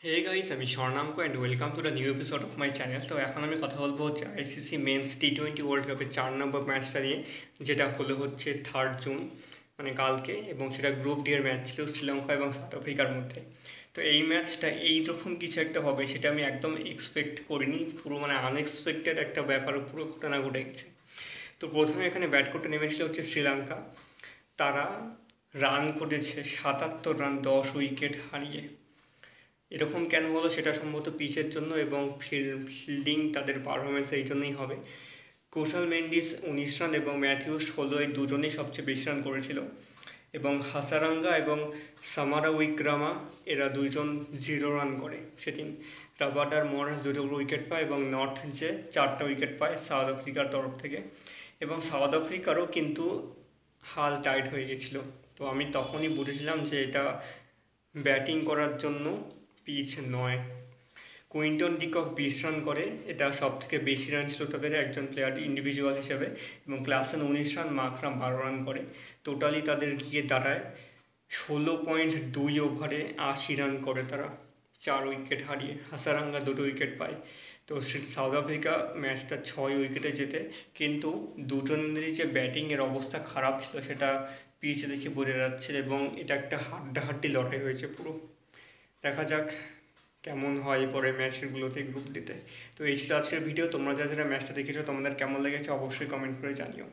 হে guys, আমি Swarnanka and welcome to the new episode of my channel. তো এখন আমি কথা বলবো হচ্ছে আইসিসি মেন্স টি20 ওয়ার্ল্ড কাপের 4 নম্বর ম্যাচটা নিয়ে, যেটা হলো হচ্ছে 3rd জুন, মানে কালকে। এবং সেটা গ্রুপ ডি এর ম্যাচ ছিল শ্রীলঙ্কা এবং সাউথ আফ্রিকার মধ্যে। তো এই ম্যাচটা এইরকম কিছু একটা হবে সেটা আমি একদম এক্সপেক্ট করিনি। পুরো মানে আনএক্সপেক্টেড একটা ব্যাপার, পুরো ঘটনা ঘটে গেছে। তো প্রথমে এখানে ব্যাট করতে নেমেছিল হচ্ছে শ্রীলঙ্কা। তারা রান করেছে 77 রান 10 উইকেট হারিয়ে। এরকম কেন হলো সেটা সম্ভবত পিচের জন্য এবং ফিল্ডিং তাদের পারফরমেন্স এই জন্যই হবে। কৌশল মেন্ডিস 19 রান এবং ম্যাথিউ 16, এই দুজনেই সবচেয়ে বেশি রান করেছিল। এবং হাসারাঙ্গা এবং সামারা উইক্রামা এরা দুইজন 0 রান করে সেদিন। রাবাডার মরাস 2টো উইকেট পায় এবং নর্থ যে 4টা উইকেট পায় সাউথ আফ্রিকার তরফ থেকে। এবং সাউথ আফ্রিকারও কিন্তু হাল টাইট হয়ে গেছিলো। তো আমি তখনই বুঝেছিলাম যে এটা ব্যাটিং করার জন্য পিচ নয়। কুইন্টন ডিকক 20 রান করে, এটা সব থেকে বেশি রান ছিল তাদের একজন প্লেয়ার ইন্ডিভিজুয়াল হিসেবে। এবং ক্লাসেন 19 রান, মাকরাম 12 রান করে। টোটালি তাদের গিয়ে দাঁড়ায় 16.2 ওভারে 80 রান করে তারা, 4 উইকেট হারিয়ে। হাসারাঙ্গা 2টো উইকেট পায়। তো সাউথ আফ্রিকা ম্যাচটা 6 উইকেটে জেতে। কিন্তু দুজনেরই যে ব্যাটিংয়ের অবস্থা খারাপ ছিল সেটা পিচ দেখে বোঝা যাচ্ছে এবং এটা একটা হাড্ডাহাড্ডি লড়াই হয়েছে পুরো। দেখা যাক কেমন হয় পরে ম্যাচগুলোতে গ্রুপ ডিতে। তো এই ছিল আজকের ভিডিও। তোমরা যারা ম্যাচটা দেখেছো তোমাদের কেমন লেগেছে অবশ্যই কমেন্ট করে জানিও।